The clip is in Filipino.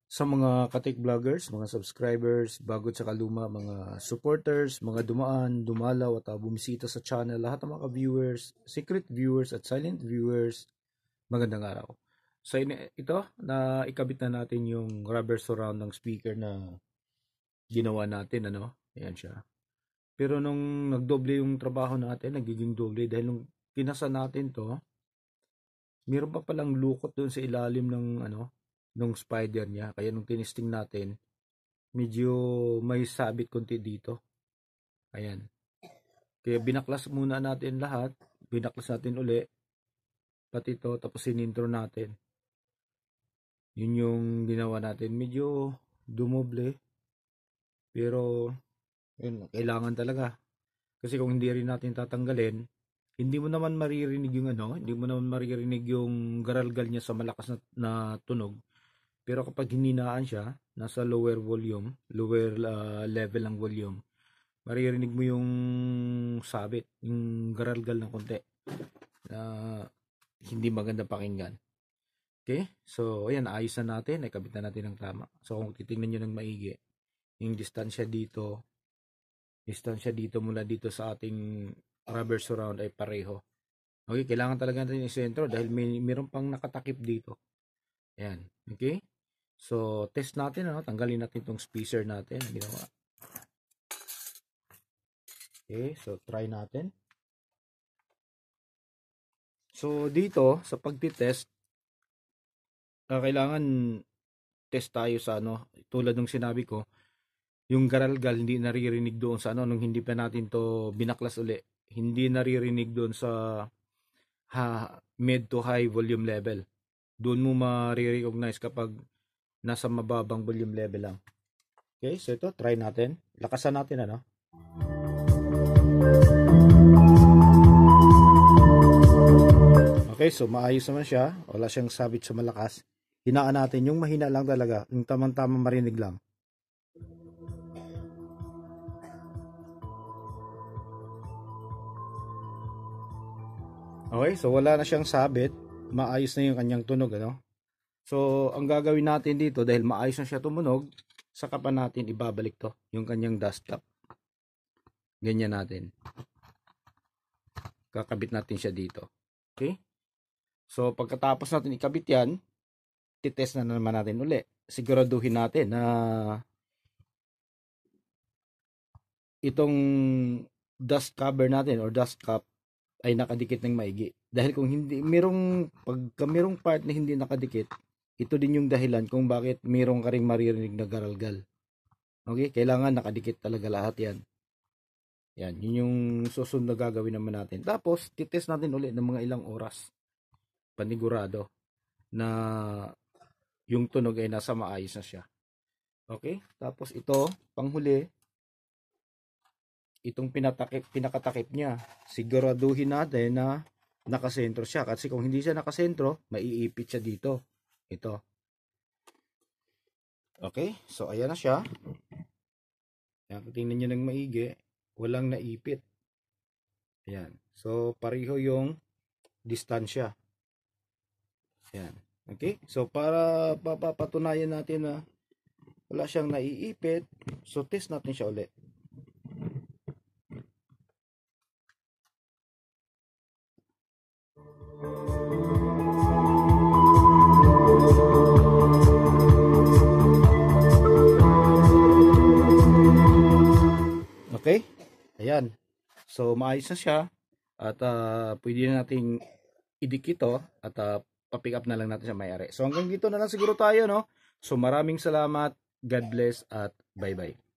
Sa mga katik vloggers, mga subscribers, bago sa kaluma, mga supporters, mga dumaan, dumalaw at bumisita sa channel, lahat ng mga viewers, secret viewers at silent viewers, magandang araw. So ito, na ikabit na natin yung rubber surround ng speaker na ginawa natin, ano? Ayan siya. Pero nung nagdoble yung trabaho natin, nagiging doble dahil nung kinasa natin to, meron pa palang lukot doon sa ilalim ng nung spider niya. Kaya nung tinisting natin, medyo may sabit konti dito. Ayan. Kaya binaklas muna natin lahat. Binaklas natin uli. Pati ito. Tapos sinintro natin. Yun yung ginawa natin. Medyo dumoble. Pero, yun, kailangan talaga. Kasi kung hindi rin natin tatanggalin, hindi mo naman maririnig yung hindi mo naman maririnig yung garalgal niya sa malakas na tunog. Pero kapag hininaan siya, nasa lower volume, lower level ng volume, maririnig mo yung sabit, yung garalgal ng konti na hindi maganda pakinggan. Okay? So, ayan, ayos na natin, nakabit na natin ng tama. So, kung titingnan nyo ng maigi, yung distansya dito mula dito sa ating rubber surround ay pareho. Okay, kailangan talaga natin i-sentro dahil mayroon pang nakatakip dito. Ayan, okay? So, test natin, tanggalin natin itong spacer natin. Ginawa. Okay, so try natin. So, dito, sa pagtitest, kailangan test tayo sa tulad ng sinabi ko, yung garalgal hindi naririnig doon sa nung hindi pa natin to binaklas uli. Hindi naririnig doon sa mid to high volume level. Doon mo ma-recognize kapag nasa mababang volume level lang. Okay, so ito, try natin. Lakasan natin, Okay, so maayos naman siya. Wala siyang sabit sa malakas. Hinaan natin yung mahina lang talaga. Yung tamang-tamang marinig lang. Okay, so wala na siyang sabit. Maayos na yung kanyang tunog, So, ang gagawin natin dito, dahil maayos na siya tumunog, saka pa natin ibabalik to, yung kanyang dust cap. Ganyan natin. Kakabit natin siya dito. Okay? So, pagkatapos natin ikabit yan, titest na naman natin uli. Siguraduhin natin na itong dust cover natin or dust cap ay nakadikit ng maigi. Dahil kung hindi, pagka merong part na hindi nakadikit, ito din yung dahilan kung bakit merong ka ring maririnig na garalgal. Okay? Kailangan nakadikit talaga lahat yan. Yan. Yun yung susunod na gagawin naman natin. Tapos, titest natin ulit ng mga ilang oras. Panigurado na yung tunog ay nasa maayos na siya. Okay? Tapos ito, panghuli, itong pinakatakip niya. Siguraduhin natin na nakasentro siya. Kasi kung hindi siya nakasentro, maiipit siya dito. Ito. Okay? So, ayan na siya. Ayan, tingnan nyo ng maigi. Walang naipit. Ayan. So, pareho yung distansya. Ayan. Okay? So, para papatunayan natin na wala siyang naiipit, so test natin siya ulit. Okay? Ayan. So, maayos na siya. At pwede na nating idikit ito at pa-pick up na lang natin sa may-ari. So, hanggang dito na lang siguro tayo, So, maraming salamat. God bless at bye-bye.